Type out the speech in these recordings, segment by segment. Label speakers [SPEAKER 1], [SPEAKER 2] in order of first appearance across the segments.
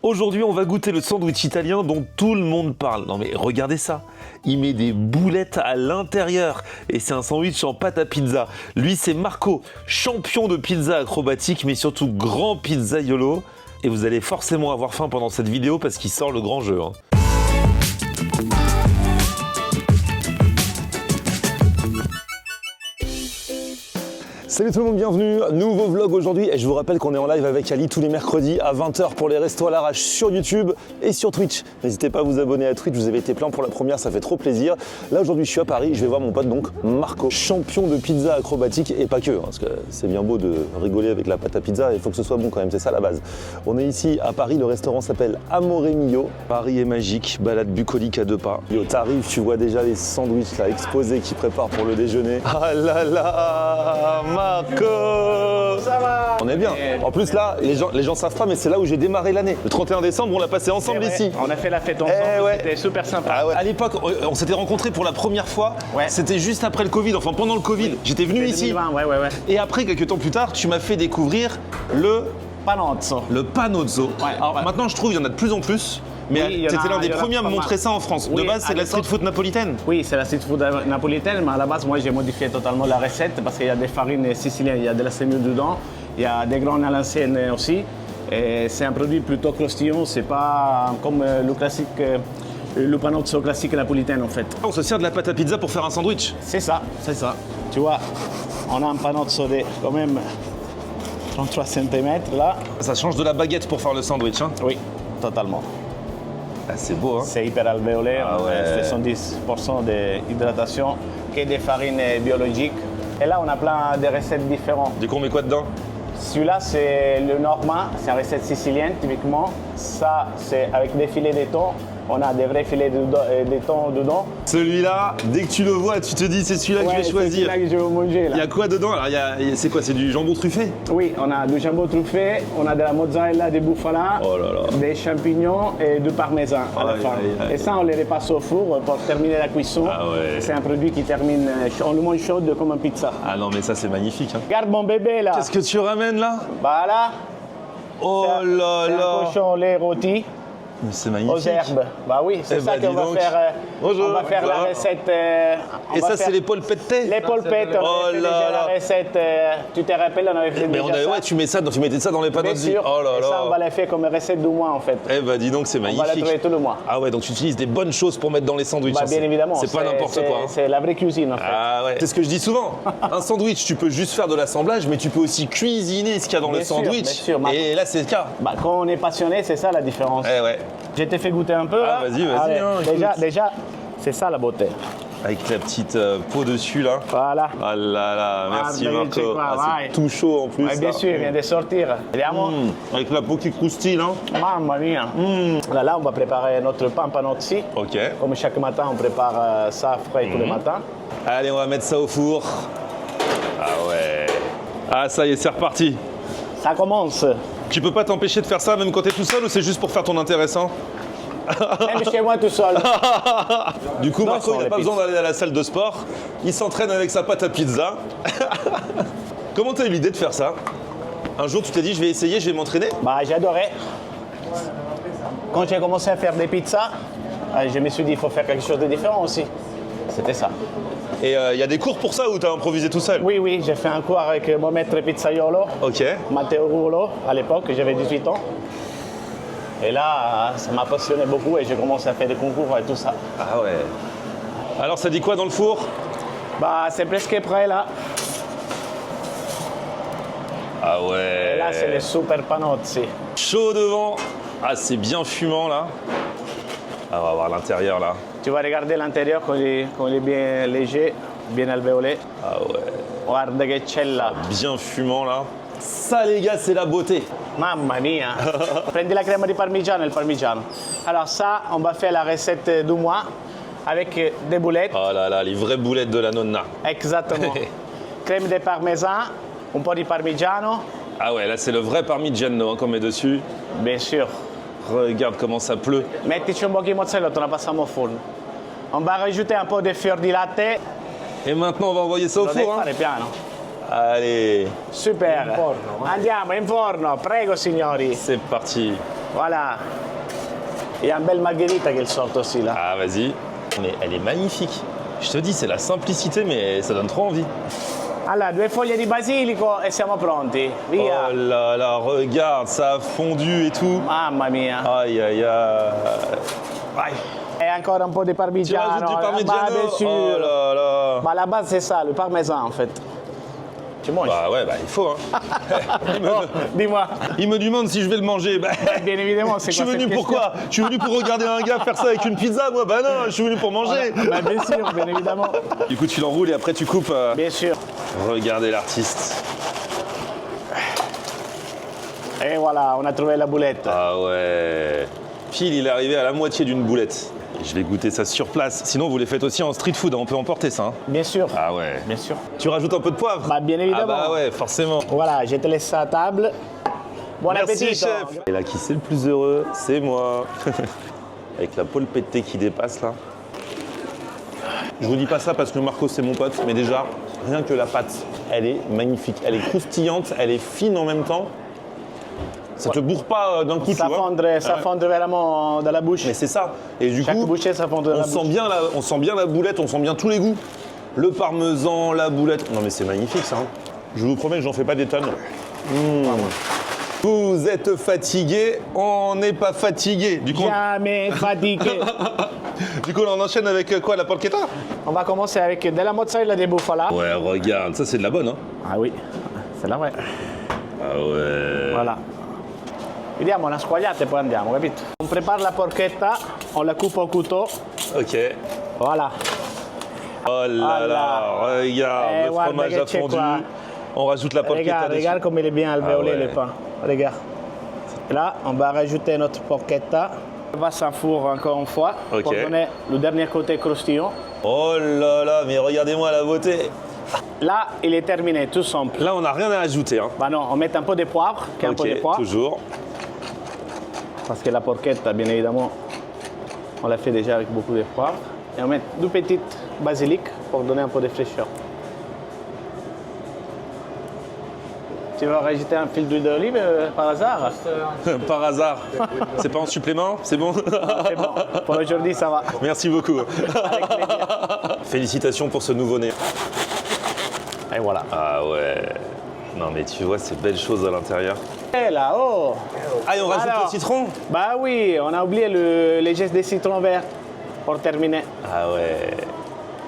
[SPEAKER 1] Aujourd'hui, on va goûter le sandwich italien dont tout le monde parle. Non mais regardez ça, il met des boulettes à l'intérieur et c'est un sandwich en pâte à pizza. Lui, c'est Marco, champion de pizza acrobatique mais surtout grand pizzaiolo. Et vous allez forcément avoir faim pendant cette vidéo parce qu'il sort le grand jeu. Salut tout le monde, bienvenue, nouveau vlog aujourd'hui et je vous rappelle qu'on est en live avec Ali tous les mercredis à 20 h pour les restos à l'arrache sur YouTube et sur Twitch. N'hésitez pas à vous abonner à Twitch, vous avez été plein pour la première, ça fait trop plaisir. Là aujourd'hui je suis à Paris, je vais voir mon pote donc Marco, champion de pizza acrobatique et pas que, parce que c'est bien beau de rigoler avec la pâte à pizza, il faut que ce soit bon quand même, c'est ça la base. On est ici à Paris, le restaurant s'appelle Amore Mio. Paris est magique, balade bucolique à 2 pas. Yo, t'arrives, tu vois déjà les sandwichs là exposés qui préparent pour le déjeuner. Ah là là, Marco, ça va? On est bien. En plus là, les gens savent pas, mais c'est là où j'ai démarré l'année. Le 31 décembre, on l'a passé ensemble ici.
[SPEAKER 2] On a fait la fête ensemble, c'était super sympa.
[SPEAKER 1] Ah ouais. À l'époque, on s'était rencontrés pour la première fois. Ouais. C'était juste après le Covid, enfin pendant le Covid. Oui. J'étais venu ici.
[SPEAKER 2] 2020, ouais.
[SPEAKER 1] Et après, quelques temps plus tard, tu m'as fait découvrir le
[SPEAKER 2] panozzo.
[SPEAKER 1] Le panozzo. Ouais, alors maintenant, je trouve qu'il y en a de plus en plus. Mais oui, t'étais l'un des premiers à me montrer ça en France. Oui, de base, c'est la street food napolitaine.
[SPEAKER 2] Oui, c'est la street food napolitaine, mais à la base, moi, j'ai modifié totalement la recette parce qu'il y a des farines siciliennes, il y a de la sémoule dedans, il y a des graines à l'ancienne aussi. Et c'est un produit plutôt croustillant, c'est pas comme le classique, le panozzo classique napolitain en fait.
[SPEAKER 1] On se sert de la pâte à pizza pour faire un sandwich.
[SPEAKER 2] C'est ça, c'est ça. Tu vois, on a un panozzo de quand même 33 cm là.
[SPEAKER 1] Ça change de la baguette pour faire le sandwich, hein?
[SPEAKER 2] Oui, totalement.
[SPEAKER 1] Ah, c'est beau, hein?
[SPEAKER 2] C'est hyper alvéolé,
[SPEAKER 1] ah ouais.
[SPEAKER 2] 70% d'hydratation, que des farines biologiques. Et là, on a plein de recettes différentes.
[SPEAKER 1] Du coup, on met quoi dedans?
[SPEAKER 2] Celui-là, c'est le norma, c'est une recette sicilienne typiquement. Ça, c'est avec des filets de thon. On a des vrais filets de thon dedans.
[SPEAKER 1] Celui-là, dès que tu le vois, tu te dis c'est celui-là que je vais choisir.
[SPEAKER 2] C'est celui-là que je vais manger.
[SPEAKER 1] Il y a quoi dedans? Alors, c'est quoi? C'est du jambon truffé?
[SPEAKER 2] Oui, on a du jambon truffé, on a de la mozzarella de bufala, des champignons et du parmesan à la fin. Et ça, on les repasse au four pour terminer la cuisson. Ah ouais. C'est un produit qui termine, on le mange chaud comme une pizza.
[SPEAKER 1] Ah non, mais ça, c'est magnifique. Hein.
[SPEAKER 2] Regarde mon bébé là.
[SPEAKER 1] Qu'est-ce que tu ramènes là?
[SPEAKER 2] Voilà.
[SPEAKER 1] Oh là là.
[SPEAKER 2] C'est un cochon au lait rôti.
[SPEAKER 1] Mais c'est magnifique.
[SPEAKER 2] Aux herbes. Bah oui, c'est ça qu'on va faire.
[SPEAKER 1] Bonjour.
[SPEAKER 2] On va faire la recette.
[SPEAKER 1] Et ça, c'est les polpette?
[SPEAKER 2] Les polpette, on avait fait déjà la recette. Tu te rappelles, on avait fait déjà ça.
[SPEAKER 1] Ouais, tu mettais ça dans les panozzi.
[SPEAKER 2] Bien sûr. Oh là là. Et ça, on va la faire comme recette du mois en fait.
[SPEAKER 1] Eh bah dis donc, c'est magnifique.
[SPEAKER 2] On va la trouver tout le mois.
[SPEAKER 1] Ah ouais, donc tu utilises des bonnes choses pour mettre dans les sandwichs.
[SPEAKER 2] Bah, bien évidemment.
[SPEAKER 1] C'est pas n'importe quoi. Hein.
[SPEAKER 2] C'est la vraie cuisine en fait.
[SPEAKER 1] Ah ouais. C'est ce que je dis souvent. Un sandwich, tu peux juste faire de l'assemblage, mais tu peux aussi cuisiner ce qu'il y a dans le sandwich. Bien sûr. Et là, c'est le cas.
[SPEAKER 2] Bah, quand on est passionné, c'est ça la différence.
[SPEAKER 1] Eh ouais.
[SPEAKER 2] Je t'ai fait goûter un peu.
[SPEAKER 1] Ah, vas-y.
[SPEAKER 2] Hein, déjà, c'est ça la beauté.
[SPEAKER 1] Avec la petite peau dessus là.
[SPEAKER 2] Voilà.
[SPEAKER 1] Ah là là, merci Marco. C'est tout chaud en plus.
[SPEAKER 2] Ouais, bien sûr, il vient de sortir.
[SPEAKER 1] Avec la peau qui croustille là.
[SPEAKER 2] Mamma mia. Là, on va préparer notre pain panozzi.
[SPEAKER 1] Ok.
[SPEAKER 2] Comme chaque matin, on prépare ça frais tous les matins.
[SPEAKER 1] Allez, on va mettre ça au four. Ah ouais. Ah ça y est, c'est reparti.
[SPEAKER 2] Ça commence.
[SPEAKER 1] Tu peux pas t'empêcher de faire ça même quand t'es tout seul ou c'est juste pour faire ton intéressant?
[SPEAKER 2] Même chez moi tout seul.
[SPEAKER 1] Du coup, Marco, il n'a pas besoin d'aller à la salle de sport. Il s'entraîne avec sa pâte à pizza. Comment t'as eu l'idée de faire ça? Un jour, tu t'es dit, je vais essayer, je vais m'entraîner?
[SPEAKER 2] Bah, j'adorais. Quand j'ai commencé à faire des pizzas, je me suis dit, il faut faire quelque chose de différent aussi. C'était ça.
[SPEAKER 1] Et il y a des cours pour ça ou t'as improvisé tout seul?
[SPEAKER 2] Oui, j'ai fait un cours avec mon maître pizzaiolo, Matteo Ruolo, à l'époque, j'avais 18 ans. Et là, ça m'a passionné beaucoup et j'ai commencé à faire des concours et tout ça.
[SPEAKER 1] Ah ouais. Alors, ça dit quoi dans le four?
[SPEAKER 2] Bah, c'est presque prêt là.
[SPEAKER 1] Ah ouais.
[SPEAKER 2] Et là, c'est le super panozzi.
[SPEAKER 1] Chaud devant. Ah, c'est bien fumant là. Ah, on va voir l'intérieur là.
[SPEAKER 2] Tu vas regarder l'intérieur quand il est bien léger, bien alvéolé.
[SPEAKER 1] Ah ouais.
[SPEAKER 2] Guarda che c'è là.
[SPEAKER 1] Bien fumant là. Ça les gars, c'est la beauté.
[SPEAKER 2] Mamma mia. Prendi la crème de parmigiano et le parmigiano. Alors ça, on va faire la recette du mois avec des boulettes.
[SPEAKER 1] Oh là là, les vraies boulettes de la nonna.
[SPEAKER 2] Exactement. Crème de parmesan, un po' di parmigiano.
[SPEAKER 1] Ah ouais, là c'est le vrai parmigiano hein, qu'on met dessus.
[SPEAKER 2] Bien sûr.
[SPEAKER 1] Regarde comment ça pleut.
[SPEAKER 2] Mettici un po' di mozzarella, la passiamo au fourno. On va rajouter un peu de fior di latte.
[SPEAKER 1] Et maintenant on va envoyer ça au four.
[SPEAKER 2] Fare piano.
[SPEAKER 1] Allez.
[SPEAKER 2] Super. In forno, Andiamo in forno, prego signori.
[SPEAKER 1] C'est parti.
[SPEAKER 2] Voilà. Il y a une belle margherita qui sort aussi là.
[SPEAKER 1] Ah, vas-y. Mais elle est magnifique. Je te dis, c'est la simplicité, mais ça donne trop envie.
[SPEAKER 2] Allora, 2 foglie di basilico e siamo pronti. Via.
[SPEAKER 1] Oh là là, regarde, ça a fondu et tout.
[SPEAKER 2] Mamma mia.
[SPEAKER 1] Aïe, aïe, aïe.
[SPEAKER 2] Vai. E ancora un po' di
[SPEAKER 1] Tu
[SPEAKER 2] parmigiano.
[SPEAKER 1] rajoutes du
[SPEAKER 2] Bah,
[SPEAKER 1] parmigiano?
[SPEAKER 2] bien sûr.
[SPEAKER 1] Oh là là.
[SPEAKER 2] Bah, la base, c'est ça, le parmesan en fait. Tu manges?
[SPEAKER 1] Bah ouais, bah il faut, hein.
[SPEAKER 2] Oh, dis-moi.
[SPEAKER 1] Il me demande si je vais le manger. Bah,
[SPEAKER 2] Bien évidemment, c'est
[SPEAKER 1] je suis
[SPEAKER 2] quoi
[SPEAKER 1] venu
[SPEAKER 2] cette
[SPEAKER 1] pour
[SPEAKER 2] question?
[SPEAKER 1] quoi? Je suis venu pour regarder un gars faire ça avec une pizza, moi? Bah non, je suis venu pour manger.
[SPEAKER 2] Bah, bien sûr, bien évidemment.
[SPEAKER 1] Du coup, tu l'enroules et après tu coupes.
[SPEAKER 2] Bien sûr.
[SPEAKER 1] Regardez l'artiste.
[SPEAKER 2] Et voilà, on a trouvé la boulette.
[SPEAKER 1] Ah ouais. Pile, il est arrivé à la moitié d'une boulette. Je vais goûter ça sur place. Sinon, vous les faites aussi en street food, hein. On peut emporter ça. Hein.
[SPEAKER 2] Bien sûr.
[SPEAKER 1] Ah ouais.
[SPEAKER 2] Bien sûr.
[SPEAKER 1] Tu rajoutes un peu de poivre?
[SPEAKER 2] Bah, bien évidemment.
[SPEAKER 1] Ah bah ouais, forcément.
[SPEAKER 2] Voilà, je te laisse ça à table. Bon
[SPEAKER 1] Merci,
[SPEAKER 2] appétit.
[SPEAKER 1] chef. Et là, qui c'est le plus heureux? C'est moi. Avec la polpette qui dépasse là. Je vous dis pas ça parce que Marco c'est mon pote, mais déjà, rien que la pâte, elle est magnifique. Elle est croustillante, elle est fine en même temps. Ça te bourre pas d'un coup,
[SPEAKER 2] Ça
[SPEAKER 1] tu vois.
[SPEAKER 2] fondre vraiment dans la bouche.
[SPEAKER 1] Mais c'est ça. Et du
[SPEAKER 2] Chaque
[SPEAKER 1] coup,
[SPEAKER 2] bouchée, ça fond dans la
[SPEAKER 1] on sent
[SPEAKER 2] bouche.
[SPEAKER 1] bien on sent bien la boulette, on sent bien tous les goûts. Le parmesan, la boulette. Non mais c'est magnifique ça. Hein. Je vous promets que j'en fais pas des tonnes. Vous êtes fatigué, on n'est pas fatigué. Du coup,
[SPEAKER 2] Jamais fatigué.
[SPEAKER 1] on enchaîne avec quoi, la porchetta?
[SPEAKER 2] On va commencer avec de la mozzarella di bufala.
[SPEAKER 1] Ouais, regarde, ça c'est de la bonne. Hein.
[SPEAKER 2] Ah oui, c'est la vraie.
[SPEAKER 1] Ah ouais.
[SPEAKER 2] Voilà. Vediamo una squagliata e poi andiamo, capito? On prépare la porchetta, on la coupe au couteau.
[SPEAKER 1] Ok.
[SPEAKER 2] Voilà.
[SPEAKER 1] Oh là là, regarde, le
[SPEAKER 2] guarda
[SPEAKER 1] fromage
[SPEAKER 2] che
[SPEAKER 1] a
[SPEAKER 2] c'è
[SPEAKER 1] fondu.
[SPEAKER 2] qua.
[SPEAKER 1] On rajoute la porchetta dessus.
[SPEAKER 2] Regarde comme il est bien alvéolé
[SPEAKER 1] Ah ouais.
[SPEAKER 2] le pain. Regarde. Et là, on va rajouter notre porchetta. On va s'enfourner encore une fois
[SPEAKER 1] Ok.
[SPEAKER 2] pour donner le dernier côté croustillant.
[SPEAKER 1] Oh là là, mais regardez-moi la beauté.
[SPEAKER 2] Là, il est terminé, tout simple.
[SPEAKER 1] Là, on n'a rien à ajouter. Hein.
[SPEAKER 2] Bah non, on met un peu de poivre, un peu de
[SPEAKER 1] Ok,
[SPEAKER 2] poivre.
[SPEAKER 1] toujours.
[SPEAKER 2] Parce que la porchetta, bien évidemment, on l'a fait déjà avec beaucoup de poivre. Et on met 2 petites basilic pour donner un peu de fraîcheur. Tu vas rajouter un fil d'huile d'olive par hasard?
[SPEAKER 1] Par hasard. C'est pas en supplément? C'est bon?
[SPEAKER 2] C'est bon, pour aujourd'hui ça va.
[SPEAKER 1] Merci beaucoup.
[SPEAKER 2] Avec plaisir.
[SPEAKER 1] Félicitations pour ce nouveau-né.
[SPEAKER 2] Et voilà.
[SPEAKER 1] Ah ouais. Non mais tu vois ces belles choses à l'intérieur.
[SPEAKER 2] Et là, oh!
[SPEAKER 1] Ah et on rajoute
[SPEAKER 2] Alors,
[SPEAKER 1] le citron?
[SPEAKER 2] Bah oui, on a oublié les gestes de citron vert pour terminer.
[SPEAKER 1] Ah ouais.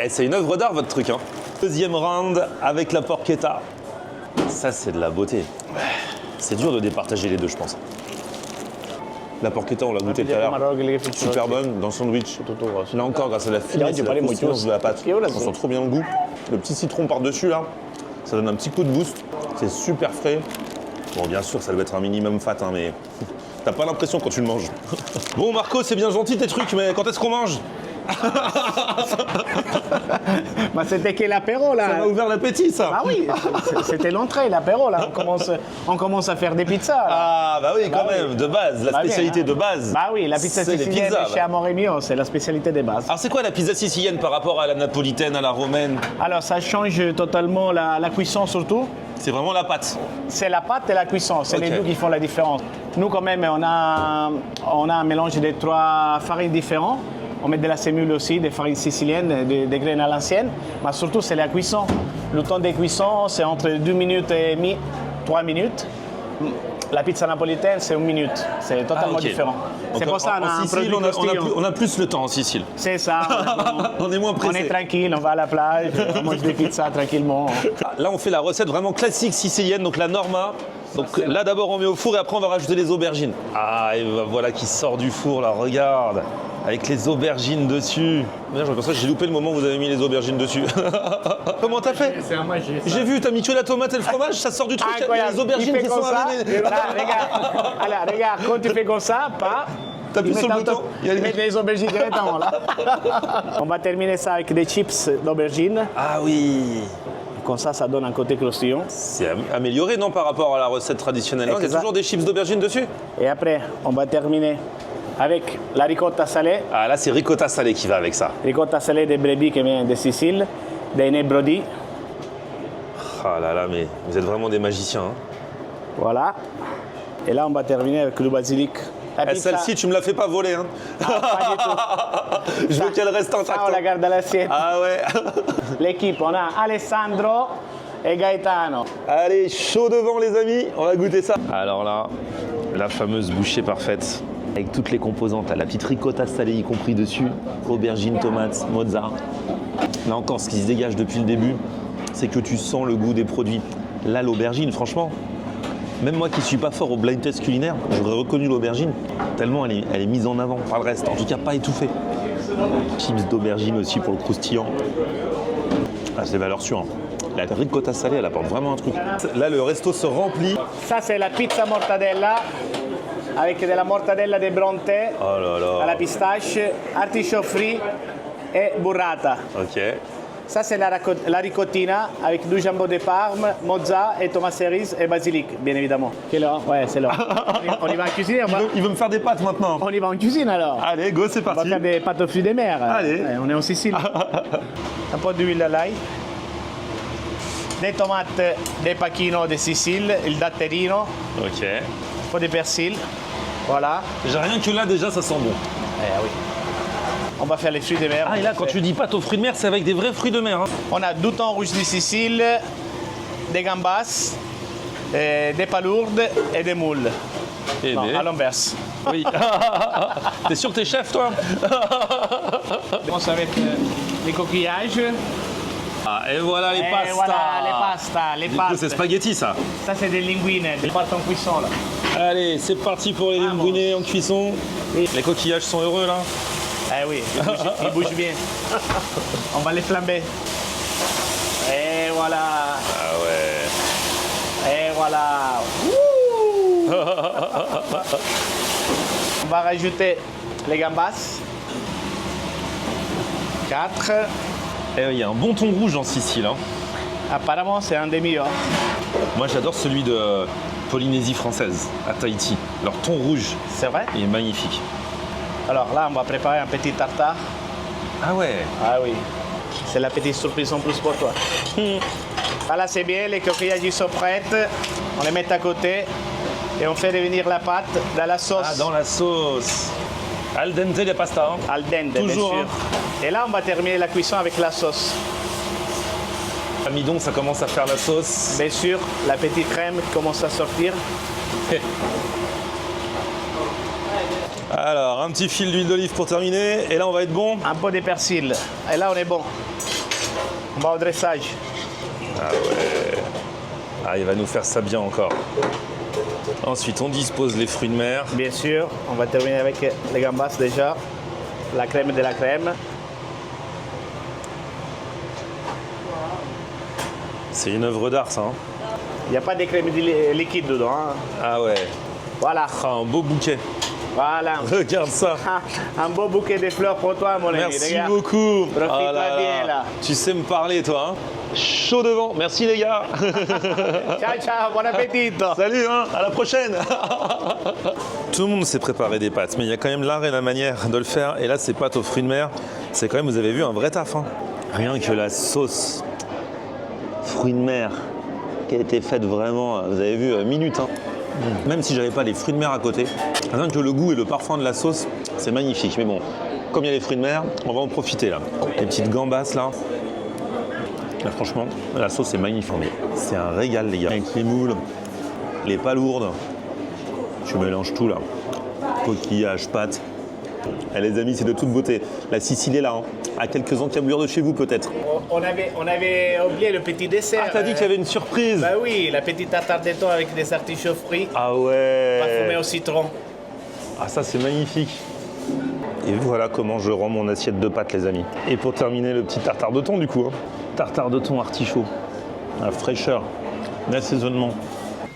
[SPEAKER 1] Eh, c'est une œuvre d'art votre truc. Hein. Deuxième round avec la porchetta. Ça c'est de la beauté. C'est dur de départager les deux je pense. La porchetta on l'a goûté tout à l'heure. Super bonne dans le sandwich. Là encore grâce à la finesse et la consistance de la pâte. On sent trop bien le goût. Le petit citron par-dessus là, ça donne un petit coup de boost. C'est super frais. Bon bien sûr ça doit être un minimum fat hein, mais t'as pas l'impression quand tu le manges. Bon Marco c'est bien gentil tes trucs mais quand est-ce qu'on mange?
[SPEAKER 2] Bah c'était que l'apéro là.
[SPEAKER 1] Ça m'a ouvert l'appétit ça.
[SPEAKER 2] Ah oui, c'était l'entrée, l'apéro là. On commence à faire des pizzas. Là.
[SPEAKER 1] Ah bah oui quand
[SPEAKER 2] Bah
[SPEAKER 1] même,
[SPEAKER 2] oui.
[SPEAKER 1] de base, la
[SPEAKER 2] Bah bien,
[SPEAKER 1] spécialité
[SPEAKER 2] hein.
[SPEAKER 1] de base.
[SPEAKER 2] Bah oui, la pizza
[SPEAKER 1] c'est les
[SPEAKER 2] sicilienne
[SPEAKER 1] pizzas,
[SPEAKER 2] chez
[SPEAKER 1] bah.
[SPEAKER 2] Amore Mio, c'est la spécialité des bases.
[SPEAKER 1] Alors c'est quoi la pizza sicilienne par rapport à la napolitaine, à la romaine?
[SPEAKER 2] Alors ça change totalement la cuisson surtout.
[SPEAKER 1] C'est vraiment la pâte.
[SPEAKER 2] C'est la pâte et la cuisson, c'est les
[SPEAKER 1] Ok.
[SPEAKER 2] deux qui font la différence. Nous quand même, on a un mélange de 3 farines différentes. On met de la sémoule aussi, des farines siciliennes, des graines à l'ancienne. Mais surtout, c'est la cuisson. Le temps de cuisson, c'est entre 2 minutes et demie, 3 minutes. La pizza napolitaine, c'est 1 minute. C'est totalement
[SPEAKER 1] ok.
[SPEAKER 2] différent. C'est
[SPEAKER 1] Donc,
[SPEAKER 2] pour ça
[SPEAKER 1] en
[SPEAKER 2] qu'on a un
[SPEAKER 1] Sicile,
[SPEAKER 2] produit croustillant.
[SPEAKER 1] on a plus le temps en Sicile.
[SPEAKER 2] C'est ça.
[SPEAKER 1] On est moins
[SPEAKER 2] On
[SPEAKER 1] pressé.
[SPEAKER 2] est tranquille, on va à la plage, on mange des pizzas tranquillement.
[SPEAKER 1] Là on fait la recette vraiment classique sicilienne, donc la norma. Donc là d'abord on met au four et après on va rajouter les aubergines. Ah et voilà qui sort du four là, regarde. Avec les aubergines dessus. Merde, je m'aperçois que j'ai loupé le moment où vous avez mis les aubergines dessus. Comment t'as fait?
[SPEAKER 2] C'est un magie.
[SPEAKER 1] J'ai vu, t'as mis que la tomate et le fromage, ça sort du truc, il y a
[SPEAKER 2] Incroyable.
[SPEAKER 1] les aubergines
[SPEAKER 2] Il fait
[SPEAKER 1] qui
[SPEAKER 2] comme
[SPEAKER 1] sont
[SPEAKER 2] ça.
[SPEAKER 1] arrivées.
[SPEAKER 2] Là, regarde. Alors, regarde, quand tu fais comme ça, pas.
[SPEAKER 1] T'appuies sur le bouton.
[SPEAKER 2] Il met les aubergines directement là. On va terminer ça avec des chips d'aubergines.
[SPEAKER 1] Ah oui.
[SPEAKER 2] Comme ça donne un côté croustillant.
[SPEAKER 1] C'est amélioré non par rapport à la recette traditionnelle. Non, il y a
[SPEAKER 2] Exact.
[SPEAKER 1] toujours des chips d'aubergine dessus.
[SPEAKER 2] Et après, on va terminer avec la ricotta salée.
[SPEAKER 1] Ah là c'est ricotta salée qui va avec ça.
[SPEAKER 2] Ricotta salée de brebis qui vient de Sicile, des nebrodi.
[SPEAKER 1] Ah là là mais vous êtes vraiment des magiciens. Hein.
[SPEAKER 2] Voilà. Et là, on va terminer avec le basilic La pizza.
[SPEAKER 1] Celle-ci, tu me la fais pas voler. Hein.
[SPEAKER 2] Pas du tout.
[SPEAKER 1] Je veux qu'elle reste intacte.
[SPEAKER 2] Ça, on la garde à l'assiette.
[SPEAKER 1] Ah ouais.
[SPEAKER 2] L'équipe, on a Alessandro et Gaetano.
[SPEAKER 1] Allez, chaud devant les amis, on va goûter ça. Alors là, la fameuse bouchée parfaite. Avec toutes les composantes, la petite ricotta salée y compris dessus, aubergines, tomates, mozza. Là encore, ce qui se dégage depuis le début, c'est que tu sens le goût des produits. Là, l'aubergine, franchement, même moi qui ne suis pas fort au blind test culinaire, j'aurais reconnu l'aubergine, tellement elle est mise en avant par le reste, en tout cas pas étouffée. Chips d'aubergine aussi pour le croustillant. Ah, c'est valeur sûre. La ricotta salée, elle apporte vraiment un truc. Là, le resto se remplit.
[SPEAKER 2] Ça, c'est la pizza mortadella avec de la mortadella de Bronte
[SPEAKER 1] Oh là là.
[SPEAKER 2] à la pistache, artichaut frit et burrata.
[SPEAKER 1] Ok.
[SPEAKER 2] Ça, c'est la ricottina avec du jambon de Parme, mozza et tomates cerises et basilic, bien évidemment. Quelle heure? Ouais, c'est l'heure. On y va en cuisine.
[SPEAKER 1] Il veut me faire des pâtes maintenant.
[SPEAKER 2] On y va en cuisine alors.
[SPEAKER 1] Allez, go, c'est
[SPEAKER 2] On va
[SPEAKER 1] parti.
[SPEAKER 2] faire des pâtes aux fruits de mer.
[SPEAKER 1] Allez.
[SPEAKER 2] Ouais, on est en Sicile. Un peu d'huile à l'ail. Des tomates de Pachino de Sicile, il datterino,
[SPEAKER 1] Ok.
[SPEAKER 2] un peu de persil. Voilà.
[SPEAKER 1] J'ai rien que là, déjà, ça sent bon.
[SPEAKER 2] Eh oui. On va faire les fruits de mer.
[SPEAKER 1] Ah, et là, quand tu dis pâte aux fruits de mer, c'est avec des vrais fruits de mer. Hein.
[SPEAKER 2] On a du thon rouge de Sicile, des gambas, des palourdes et des moules.
[SPEAKER 1] Eh
[SPEAKER 2] Non,
[SPEAKER 1] ben.
[SPEAKER 2] à l'inverse.
[SPEAKER 1] Oui. T'es sûr que t'es chef, toi?
[SPEAKER 2] On commence avec les coquillages.
[SPEAKER 1] Ah, et voilà les
[SPEAKER 2] Et
[SPEAKER 1] pastas.
[SPEAKER 2] voilà les pastas, les
[SPEAKER 1] Du coup,
[SPEAKER 2] pâtes.
[SPEAKER 1] c'est spaghetti, ça.
[SPEAKER 2] Ça, c'est des linguines, des pâtes en cuisson là.
[SPEAKER 1] Allez, c'est parti pour les linguinés en cuisson. Les coquillages sont heureux, là.
[SPEAKER 2] Eh oui, ils bougent bien. On va les flamber. Et voilà.
[SPEAKER 1] Ah ouais.
[SPEAKER 2] Et voilà. On va rajouter les gambas. 4.
[SPEAKER 1] Eh, il y a un bon thon rouge en Sicile. Hein.
[SPEAKER 2] Apparemment, c'est un des meilleurs.
[SPEAKER 1] Moi, j'adore celui de Polynésie française, à Tahiti. Leur thon rouge,
[SPEAKER 2] C'est vrai?
[SPEAKER 1] il est magnifique.
[SPEAKER 2] Alors là, on va préparer un petit tartare.
[SPEAKER 1] Ah ouais.
[SPEAKER 2] Ah oui. C'est la petite surprise en plus pour toi. Voilà, c'est bien. Les coquillages ils sont prêts. On les met à côté. Et on fait revenir la pâte dans la sauce.
[SPEAKER 1] Ah, dans la sauce. Al dente les pasta. Hein.
[SPEAKER 2] Al dente,
[SPEAKER 1] Toujours,
[SPEAKER 2] bien sûr. Et là, on va terminer la cuisson avec la sauce.
[SPEAKER 1] L'amidon, ça commence à faire la sauce.
[SPEAKER 2] Bien sûr, la petite crème commence à sortir.
[SPEAKER 1] Alors, un petit fil d'huile d'olive pour terminer. Et là, on va être bon.
[SPEAKER 2] Un peu de persil. Et là, on est bon. On va au dressage.
[SPEAKER 1] Ah ouais. Ah, il va nous faire ça bien encore. Ensuite, on dispose les fruits de mer.
[SPEAKER 2] Bien sûr, on va terminer avec les gambas déjà. La crème de la crème.
[SPEAKER 1] C'est une œuvre d'art, ça. Hein.
[SPEAKER 2] Il n'y a pas de crème liquide dedans. Hein.
[SPEAKER 1] Ah ouais.
[SPEAKER 2] Voilà.
[SPEAKER 1] Ah, un beau bouquet.
[SPEAKER 2] Voilà.
[SPEAKER 1] Regarde ça.
[SPEAKER 2] Un beau bouquet de fleurs pour toi, mon ami.
[SPEAKER 1] Merci
[SPEAKER 2] Regarde.
[SPEAKER 1] beaucoup.
[SPEAKER 2] Profite-en bien, là.
[SPEAKER 1] Tu sais me parler, toi. Hein. Chaud devant. Merci, les gars.
[SPEAKER 2] Ciao, ciao. Bon appétit.
[SPEAKER 1] Salut, hein. À la prochaine. Tout le monde sait préparer des pâtes, mais il y a quand même l'art et la manière de le faire. Et là, ces pâtes aux fruits de mer, c'est quand même, vous avez vu, un vrai taf. Hein. Rien que la sauce fruits de mer qui a été faite vraiment, vous avez vu, minute. Hein. Même si j'avais pas les fruits de mer à côté, rien que le goût et le parfum de la sauce, c'est magnifique. Mais bon, comme il y a les fruits de mer, on va en profiter là. Les petites gambas là. Là, franchement, la sauce est magnifique. C'est un régal, les gars. Avec les moules, les palourdes, tu mélanges tout là. Coquillages, pâtes. Eh, les amis, c'est de toute beauté. La Sicile est là, hein. À quelques encablures de chez vous peut-être.
[SPEAKER 2] On avait oublié le petit dessert.
[SPEAKER 1] Ah, t'as dit qu'il y avait une surprise.
[SPEAKER 2] Bah oui, la petite tartare de thon avec des artichauts frits,
[SPEAKER 1] Ah ouais.
[SPEAKER 2] parfumés au citron.
[SPEAKER 1] Ah, ça c'est magnifique. Et voilà comment je rends mon assiette de pâtes, les amis. Et pour terminer, le petit tartare de thon du coup. Hein. Tartare de thon artichaut. La fraîcheur, l'assaisonnement.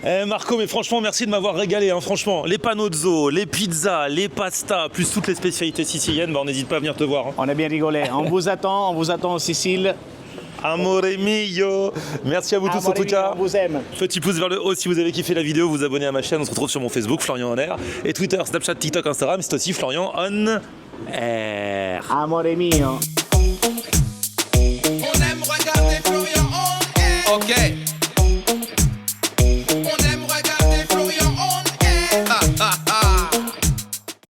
[SPEAKER 1] Eh Marco, mais franchement, merci de m'avoir régalé. Hein, franchement, les panozzo, les pizzas, les pastas, plus toutes les spécialités siciliennes, bah, on n'hésite pas à venir te voir. Hein.
[SPEAKER 2] On a bien rigolé. On vous attend en Sicile.
[SPEAKER 1] Amore mio. Merci à vous tous en
[SPEAKER 2] Amore
[SPEAKER 1] tout
[SPEAKER 2] mio,
[SPEAKER 1] cas.
[SPEAKER 2] on vous aime.
[SPEAKER 1] Petit pouce vers le haut si vous avez kiffé la vidéo, vous abonnez à ma chaîne, on se retrouve sur mon Facebook, Florian On Air, et Twitter, Snapchat, TikTok, Instagram, c'est aussi Florian On Air.
[SPEAKER 2] Amore mio.
[SPEAKER 3] On aime regarder Florian on air. Ok.